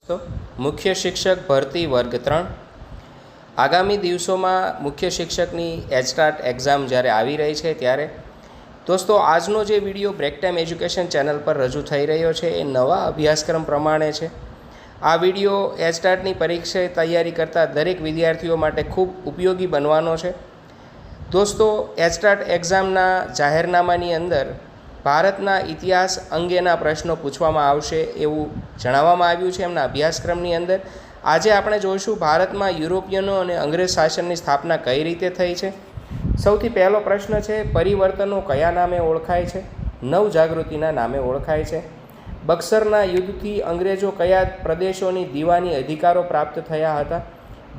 તો મુખ્ય શિક્ષક ભરતી વર્ગ 3 આગામી દિવસોમાં મુખ્ય શિક્ષકની એચટાટ એક્ઝામ જ્યારે આવી રહી છે ત્યારે દોસ્તો આજનો જે video break time education channel પર રજૂ થઈ રહ્યો છે એ નવા અભ્યાસક્રમ પ્રમાણે છે. આ વિડીયો એચટાટની પરીક્ષા તૈયારી કરતા દરેક વિદ્યાર્થીઓ માટે ખૂબ ઉપયોગી બનવાનો છે. દોસ્તો, એચટાટ એક્ઝામના જાહેરનામાની અંદર ભારતના ઇતિહાસ અંગેના પ્રશ્નો પૂછવામાં આવશે એવું જણાવવામાં આવ્યું છે એમના અભ્યાસક્રમની અંદર. આજે આપણે જોઈશું ભારતમાં યુરોપિયનો અને અંગ્રેજ શાસનની સ્થાપના કઈ રીતે થઈ છે. સૌથી પહેલો પ્રશ્ન છે, પરિવર્તનો કયા નામે ઓળખાય છે? નવજાગૃતિના નામે ઓળખાય છે. બક્સરના યુદ્ધથી અંગ્રેજો કયા પ્રદેશોની દીવાની અધિકારો પ્રાપ્ત થયા હતા?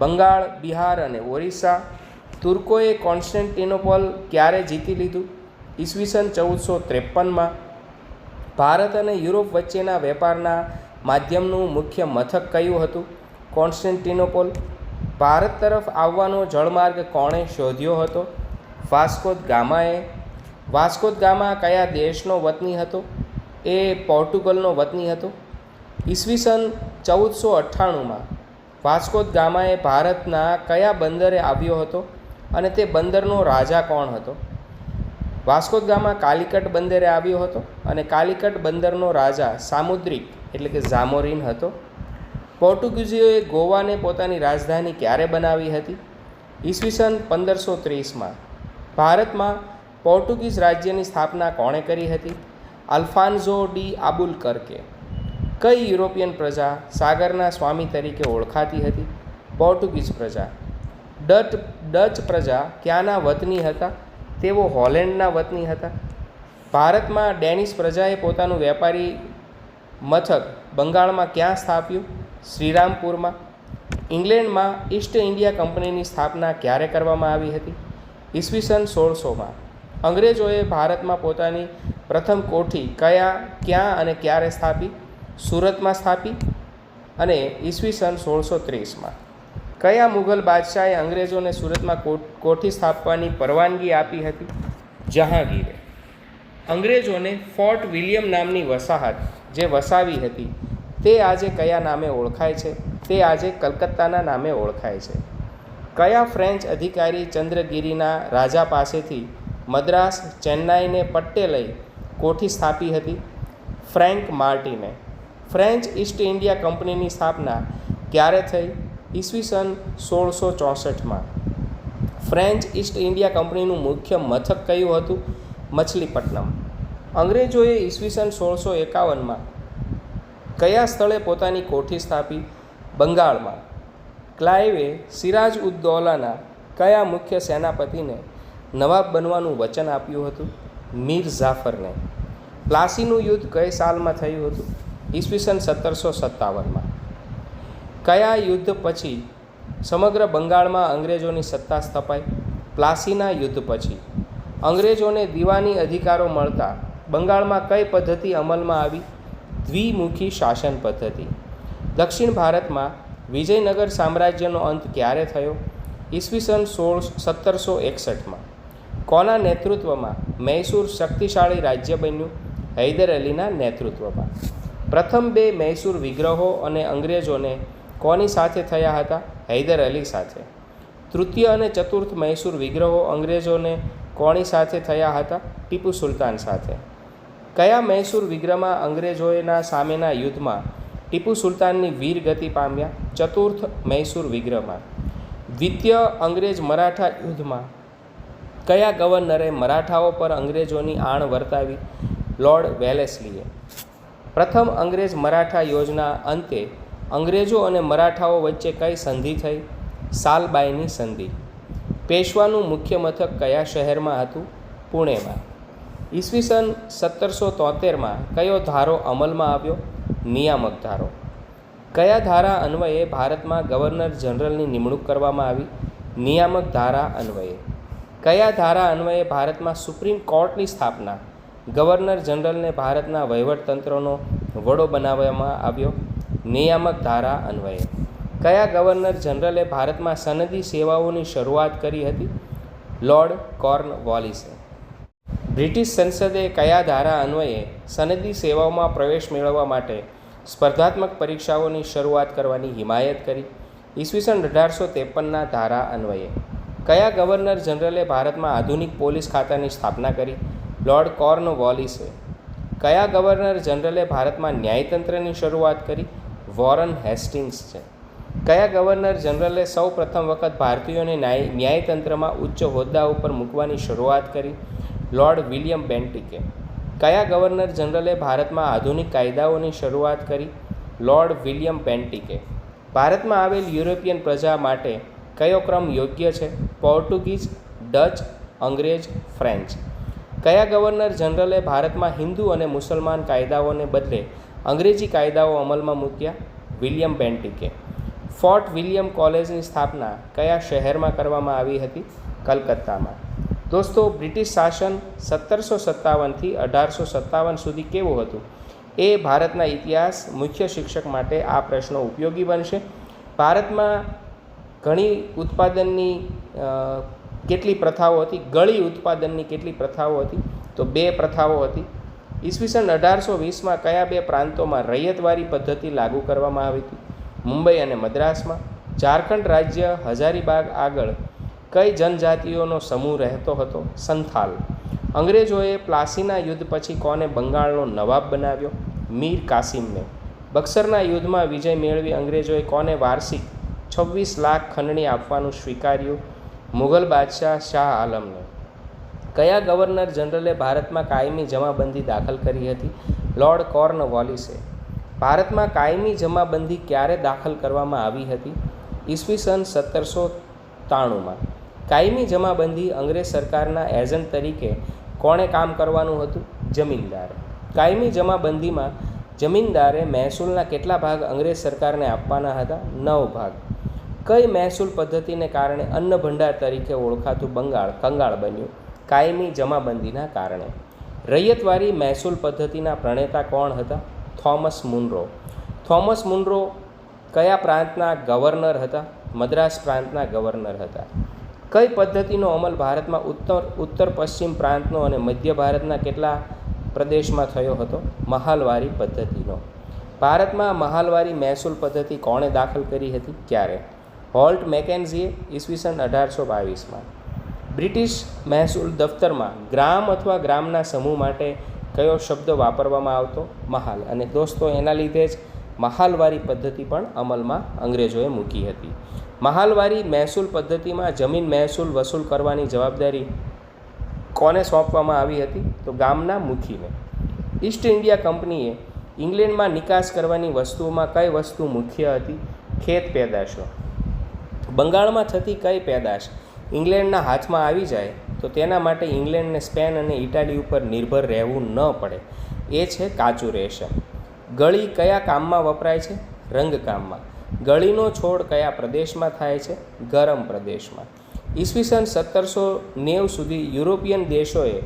બંગાળ, બિહાર અને ઓરિસ્સા. તુર્કોએ કોન્સ્ટન્ટિનોપલ ક્યારે જીતી લીધું? ઈસવીસન 1453માં. ભારત અને યુરોપ વચ્ચેના વેપારના માધ્યમનું મુખ્ય મથક કયું હતું? કોન્સ્ટન્ટિનોપલ. ભારત તરફ આવવાનો જળમાર્ગ કોણે શોધ્યો હતો? વાસ્કો દ ગામાએ. વાસ્કો દ ગામા કયા દેશનો વતની હતો? એ પોર્ટુગલનો વતની હતો. ઈસવીસન 1498માં વાસ્કો દ ગામાએ ભારતના કયા બંદરે આવ્યો હતો અને તે બંદરનો રાજા કોણ હતો? વાસ્કો દ ગામા કાલિકટ બંદરે આવ્યો હતો અને કાલિકટ બંદરનો રાજા સામુદ્રિક એટલે કે ઝામોરિન હતો. પોર્ટુગીઝોએ ગોવાને પોતાની રાજધાની ક્યારે બનાવી હતી? ઈસવીસન 1530માં. ભારતમાં પોર્ટુગીઝ રાજ્યની સ્થાપના કોણે કરી હતી? અલ્ફાન્સો ડી આબુલકર્કે. કઈ યુરોપિયન પ્રજા સાગરના સ્વામી તરીકે ઓળખાતી હતી? પોર્ટુગીઝ પ્રજા. ડચ પ્રજા ક્યાંના વતની હતા? તેઓ હોલેન્ડના વતની હતા. ભારતમાં ડેનિશ પ્રજાએ પોતાનું વેપારી મથક બંગાળમાં ક્યાં સ્થાપ્યું? શ્રીરામપુરમાં. ઇંગ્લેન્ડમાં ઈસ્ટ ઇન્ડિયા કંપનીની સ્થાપના ક્યારે કરવામાં આવી હતી? ઈસવીસન 1600માં. અંગ્રેજોએ ભારતમાં પોતાની પ્રથમ કોઠી ક્યાં અને ક્યારે સ્થાપી? સુરતમાં સ્થાપી અને ઈસવીસન 1630માં. કયા મુઘલ બાદશાહે અંગ્રેજોને સુરતમાં કોઠી સ્થાપવાની પરવાનગી આપી હતી? જહાંગીરે. અંગ્રેજોને ફોર્ટ વિલિયમ નામની વસાહત જે વસાવી હતી તે આજે કયા નામે ઓળખાય છે? તે આજે કલકત્તાના નામે ઓળખાય છે. કયા ફ્રેન્ચ અધિકારી ચંદ્રગિરિના રાજા પાસેથી મદ્રાસ, ચેન્નાઈને પટ્ટે લઈ કોઠી સ્થાપી હતી? ફ્રેન્ક માર્ટિને. ફ્રેન્ચ ઈસ્ટ ઇન્ડિયા કંપનીની સ્થાપના ક્યારે થઈ? ઈસવીસન 1664માં. ફ્રેન્ચ ઈસ્ટ ઇન્ડિયા કંપનીનું મુખ્ય મથક કયું હતું? મછલીપટ્ટનમ. અંગ્રેજોએ ઈસવીસન 1651માં કયા સ્થળે પોતાની કોઠી સ્થાપી? બંગાળમાં. ક્લાઇવે સિરાજ ઉદ દૌલાના કયા મુખ્ય સેનાપતિને નવાબ બનવાનું વચન આપ્યું હતું? મીર જાફરને. પ્લાસીનું યુદ્ધ કઈ સાલમાં થયું હતું? ઈસવીસન 1757માં. કયા યુદ્ધ પછી સમગ્ર બંગાળમાં અંગ્રેજોની સત્તા સ્થપાઈ? પ્લાસીના યુદ્ધ પછી. અંગ્રેજોને દીવાની અધિકારો મળતા બંગાળમાં કઈ પદ્ધતિ અમલમાં આવી? દ્વિમુખી શાસન પદ્ધતિ. દક્ષિણ ભારતમાં વિજયનગર સામ્રાજ્યનો અંત ક્યારે થયો? ઈસવીસન 1761માં. કોના નેતૃત્વમાં મૈસૂર શક્તિશાળી રાજ્ય બન્યું? હૈદર અલીના નેતૃત્વમાં. પ્રથમ બે મૈસૂર વિગ્રહો અને અંગ્રેજોને કોની સાથે થયા હતા? હૈદર અલી સાથે. તૃતીય અને ચતુર્થ મૈસૂર વિગ્રહો અંગ્રેજોને કોની સાથે થયા હતા? ટીપુ સુલતાન સાથે. કયા મૈસૂર વિગ્રહમાં અંગ્રેજોના સામેના યુદ્ધમાં ટીપુ સુલતાનની વીર ગતિ પામ્યા? ચતુર્થ મૈસૂર વિગ્રહમાં. દ્વિતીય અંગ્રેજ મરાઠા યુદ્ધમાં કયા ગવર્નરે મરાઠાઓ પર અંગ્રેજોની આણ વર્તાવી? લોર્ડ વેલેસ્લીએ. પ્રથમ અંગ્રેજ મરાઠા યોજના અંતે અંગ્રેજો અને મરાઠાઓ વચ્ચે કઈ સંધિ થઈ? સાલબાઈની સંધિ. પેશવાનું મુખ્ય મથક કયા શહેરમાં હતું? પુણેમાં. ઈસવીસન 1773માં કયો ધારો અમલમાં આવ્યો? નિયામક ધારો. કયા ધારા અન્વયે ભારતમાં ગવર્નર જનરલની નિમણૂક કરવામાં આવી? નિયામક ધારા અન્વયે. કયા ધારા અન્વયે ભારતમાં સુપ્રીમ કોર્ટની સ્થાપના ગવર્નર જનરલને ભારતના વહીવટતંત્રનો વડો બનાવવામાં આવ્યો? નિયામક ધારા અન્વયે. કયા ગવર્નર જનરલે ભારતમાં સનદી સેવાઓની શરૂઆત કરી હતી? લોર્ડ કોર્નવોલિસે. બ્રિટિશ સંસદે કયા ધારા અન્વયે સનદી સેવાઓમાં પ્રવેશ મેળવવા માટે સ્પર્ધાત્મક પરીક્ષાઓની શરૂઆત કરવાની હિમાયત કરી? ઈસવીસન 1853ના ધારા અન્વયે કયા ગવર્નર જનરલે ભારતમાં આધુનિક પોલીસ ખાતાની સ્થાપના કરી? લોર્ડ કોર્નવોલિસે. કયા ગવર્નર જનરલે ભારતમાં ન્યાયતંત્રની શરૂઆત કરી? વોરન હેસ્ટિંગ્સ છે. કયા ગવર્નર જનરલે સૌ પ્રથમ વખત ભારતીયોને ન્યાયતંત્રમાં ઉચ્ચ હોદ્દા ઉપર મૂકવાની શરૂઆત કરી? લોર્ડ વિલિયમ બેન્ટિકે. કયા ગવર્નર જનરલે ભારતમાં આધુનિક કાયદાઓની શરૂઆત કરી? લોર્ડ વિલિયમ બેન્ટિકે. ભારતમાં આવેલ યુરોપિયન પ્રજા માટે કયો ક્રમ યોગ્ય છે? પોર્ટુગીઝ, ડચ, અંગ્રેજ, ફ્રેન્ચ. કયા ગવર્નર જનરલે ભારતમાં હિન્દુ અને મુસલમાન કાયદાઓને બદલે અંગ્રેજી કાયદાઓ અમલમાં મૂક્યા? વિલિયમ બેન્ટિકે. ફોર્ટ વિલિયમ કોલેજની સ્થાપના કયા શહેરમાં કરવામાં આવી હતી? કલકત્તામાં. દોસ્તો, બ્રિટિશ શાસન 1757થી 1857 સુધી કેવું હતું એ ભારતના ઇતિહાસ મુખ્ય શિક્ષક માટે આ પ્રશ્નો ઉપયોગી બનશે. ભારતમાં ઘણી ઉત્પાદનની કેટલી પ્રથાઓ હતી? ગળી ઉત્પાદનની કેટલી પ્રથાઓ હતી? તો 2 પ્રથાઓ હતી. ઈસવીસન 1820માં કયા 2 પ્રાંતોમાં રૈયતવારી પદ્ધતિ લાગુ કરવામાં આવી હતી? મુંબઈ અને મદ્રાસમાં. ઝારખંડ રાજ્ય હજારીબાગ આગળ કઈ જનજાતિઓનો સમૂહ રહેતો હતો? સંથાલ. અંગ્રેજોએ પ્લાસીના યુદ્ધ પછી કોને બંગાળનો નવાબ બનાવ્યો? મીર કાસિમને. બક્સરના યુદ્ધમાં વિજય મેળવી અંગ્રેજોએ કોને વાર્ષિક 26 લાખ ખંડણી આપવાનું સ્વીકાર્યું? મુઘલ બાદશાહ શાહ આલમને. કયા ગવર્નર જનરલે ભારતમાં કાયમી જમાબંધી દાખલ કરી હતી? લોર્ડ કોર્નવોલિસે. ભારતમાં કાયમી જમાબંધી ક્યારે દાખલ કરવામાં આવી હતી? ઈસવીસન 1793માં. કાયમી જમાબંધી અંગ્રેજ સરકારના એજન્ટ તરીકે કોણે કામ કરવાનું હતું? જમીનદાર. કાયમી જમાબંધીમાં જમીનદારે મહેસૂલના કેટલા ભાગ અંગ્રેજ સરકારને આપવાના હતા? 9 ભાગ. કઈ મહેસૂલ પદ્ધતિને કારણે અન્ન ભંડાર તરીકે ઓળખાતું બંગાળ કંગાળ બન્યું? કાયમી જમાબંધીના કારણે. રૈયતવારી મહેસૂલ પદ્ધતિના પ્રણેતા કોણ હતા? Thomas Munro. થોમસ મુનરો કયા પ્રાંતના ગવર્નર હતા? મદ્રાસ પ્રાંતના ગવર્નર હતા. કઈ પદ્ધતિનો અમલ ભારતમાં ઉત્તર પશ્ચિમ પ્રાંતનો અને મધ્ય ભારતના કેટલા પ્રદેશમાં થયો હતો? મહાલવારી પદ્ધતિનો. ભારતમાં મહાલવારી મહેસૂલ પદ્ધતિ કોણે દાખલ કરી હતી? ક્યારે? હોલ્ટ મેકેન્ઝીએ ઈસવીસન 1822માં. બ્રિટિશ મહેસૂલ દફતરમાં ગ્રામ અથવા ગ્રામના સમૂહ માટે કયો શબ્દ વાપરવામાં આવતો? મહાલ. અને દોસ્તો, એના લીધે જ મહાલવારી પદ્ધતિ પણ અમલમાં અંગ્રેજોએ મૂકી હતી. મહાલવારી મહેસૂલ પદ્ધતિમાં જમીન મહેસૂલ વસૂલ કરવાની જવાબદારી કોને સોંપવામાં આવી હતી? તો ગામના મુખીને. ઈસ્ટ ઇન્ડિયા કંપનીએ ઇંગ્લેન્ડમાં નિકાસ કરવાની વસ્તુઓમાં કઈ વસ્તુ મુખ્ય હતી? ખેત પેદાશો. બંગાળમાં થતી કઈ પેદાશ ઇંગ્લેન્ડના હાથમાં આવી જાય તો તેના માટે ઇંગ્લેન્ડને સ્પેન અને ઇટાલી ઉપર નિર્ભર રહેવું ન પડે, એ છે કાચું રેશમ. ગળી કયા કામમાં વપરાય છે? રંગકામમાં. ગળીનો છોડ કયા પ્રદેશમાં થાય છે? ગરમ પ્રદેશમાં. ઈસવીસન 1790 સુધી યુરોપિયન દેશોએ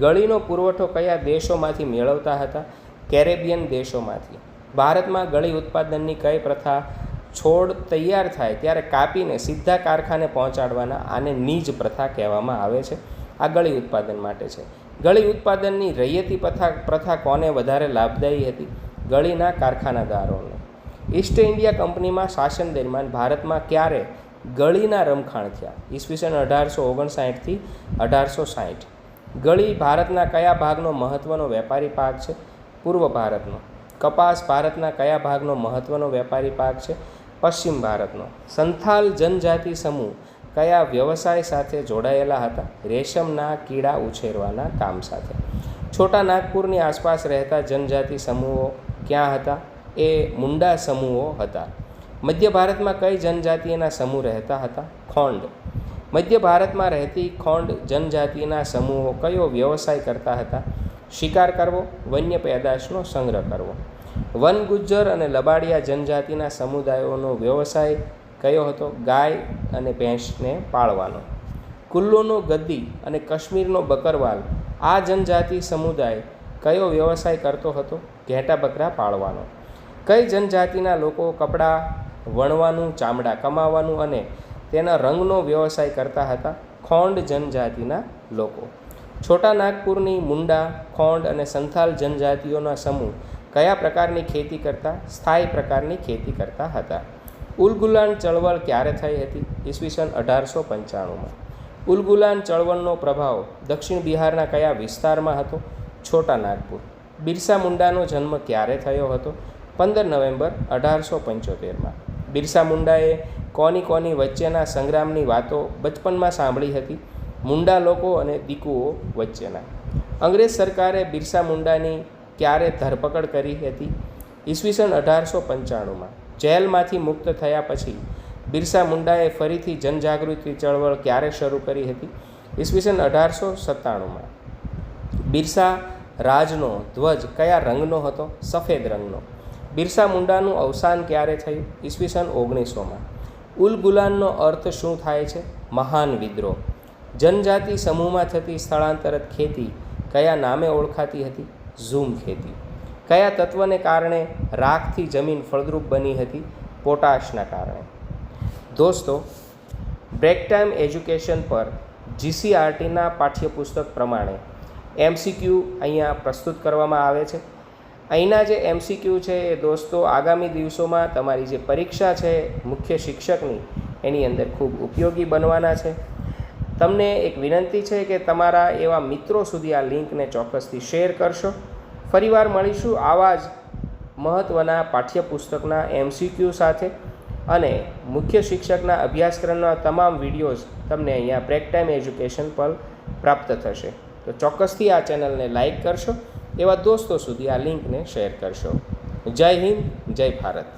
ગળીનો પુરવઠો કયા દેશોમાંથી મેળવતા હતા? કેરેબિયન દેશોમાંથી. ભારતમાં ગળી ઉત્પાદનની કઈ પ્રથા? છોડ તૈયાર થાય ત્યારે કાપીને સીધા કારખાને પહોંચાડવાના, આને નીજ પ્રથા કહેવામાં આવે છે. આ ગળી ઉત્પાદન માટે છે. ગળી ઉત્પાદનની રૈયતી પ્રથા કોને વધારે લાભદાયી હતી? ગળીના કારખાનાદારોને. ઈસ્ટ ઇન્ડિયા કંપનીમાં શાસન દરમિયાન ભારતમાં ક્યારે ગળીના રમખાણ થયા? ઈસવીસન 1859થી 1860. ગળી ભારતના કયા ભાગનો મહત્ત્વનો વેપારી પાક છે? પૂર્વ ભારતનો. કપાસ ભારતના કયા ભાગનો મહત્ત્વનો વેપારી પાક છે? પશ્ચિમ ભારતનો. સંથાલ જનજાતિ સમૂહ કયા વ્યવસાય સાથે જોડાયેલા હતા? રેશમના કીડા ઉછેરવાના કામ સાથે. છોટા નાગપુરની આસપાસ રહેતા જનજાતિ સમૂહો ક્યાં હતા? એ મુંડા સમૂહો હતા. મધ્ય ભારતમાં કઈ જનજાતિના સમૂહ રહેતા હતા? ખોંડ. મધ્ય ભારતમાં રહેતી ખોંડ જનજાતિના સમૂહો કયો વ્યવસાય કરતા હતા? શિકાર કરવો, વન્ય પેદાશનો સંગ્રહ કરવો. વન ગુજ્જર અને લબાડિયા જનજાતિના સમુદાયોનો વ્યવસાય કયો હતો? ગાય અને ભેંસને પાળવાનો. કુલ્લુનો ગદ્દી અને કાશ્મીરનો બકરવાલ આ જનજાતિ સમુદાય કયો વ્યવસાય કરતો હતો? ઘેટા બકરા પાળવાનો. કઈ જનજાતિના લોકો કપડાં વણવાનું, ચામડા કમાવાનું અને તેના રંગનો વ્યવસાય કરતા હતા? ખોંડ જનજાતિના લોકો. છોટા નાગપુરની મુંડા, ખોંડ અને સંથાલ જનજાતિઓના સમૂહ કયા પ્રકારની ખેતી કરતા? સ્થાયી પ્રકારની ખેતી કરતા હતા. ઉલગુલાન ચળવળ ક્યારે થઈ હતી? ઈસવીસન 1895માં. ઉલગુલાન ચળવળનો પ્રભાવ દક્ષિણ બિહારના કયા વિસ્તારમાં હતો? છોટા નાગપુર. બિરસા મુંડાનો જન્મ ક્યારે થયો હતો? 15 નવેમ્બર 1875માં. બિરસા મુંડાએ કોની વચ્ચેના સંગ્રામની વાતો બચપનમાં સાંભળી હતી? મુંડા લોકો અને દીકુઓ વચ્ચેના. અંગ્રેજ સરકારે બિરસા મુંડાની ક્યારે ધરપકડ કરી હતી? ઈસવીસન 1895માં. જેલમાંથી મુક્ત થયા પછી બિરસા મુંડાએ ફરીથી જનજાગૃતિ ચળવળ ક્યારે શરૂ કરી હતી? ઈસવીસન 1897માં. બિરસા રાજનો ધ્વજ કયા રંગનો હતો? સફેદ રંગનો. બિરસા મુંડાનું અવસાન ક્યારે થયું? ઈસવીસન 1900માં. ઉલગુલાનનો અર્થ શું થાય છે? મહાન વિદ્રોહ. જનજાતિ સમૂહમાં થતી સ્થળાંતરિત ખેતી કયા નામે ઓળખાતી હતી? ઝૂમ ખેતી. કયા તત્વને કારણે રાખથી જમીન ફળદ્રુપ બની હતી? પોટાશના કારણે. દોસ્તો, બ્રેક ટાઈમ એજ્યુકેશન પર જીસીઆરટીના પાઠ્યપુસ્તક પ્રમાણે એમસીક્યુ અહીંયા પ્રસ્તુત કરવામાં આવે છે. અહીંના જે એમસીક્યુ છે એ દોસ્તો આગામી દિવસોમાં તમારી જે પરીક્ષા છે મુખ્ય શિક્ષકની એની અંદર ખૂબ ઉપયોગી બનવાના છે. તમને એક વિનંતી છે કે તમારા એવા મિત્રો સુધી આ લિંકને ચોક્કસથી શેર કરશો. ફરીવાર મળીશું આવા જ મહત્ત્વના પાઠ્યપુસ્તકના એમસીક્યુ સાથે, અને મુખ્ય શિક્ષકના અભ્યાસક્રમના તમામ વિડીયોઝ તમને અહીંયા બ્રેક ટાઈમ એજ્યુકેશન પર પ્રાપ્ત થશે. તો ચોક્કસથી આ ચેનલને લાઈક કરશો, એવા દોસ્તો સુધી આ લિંકને શેર કરશો. જય હિન્દ, જય ભારત.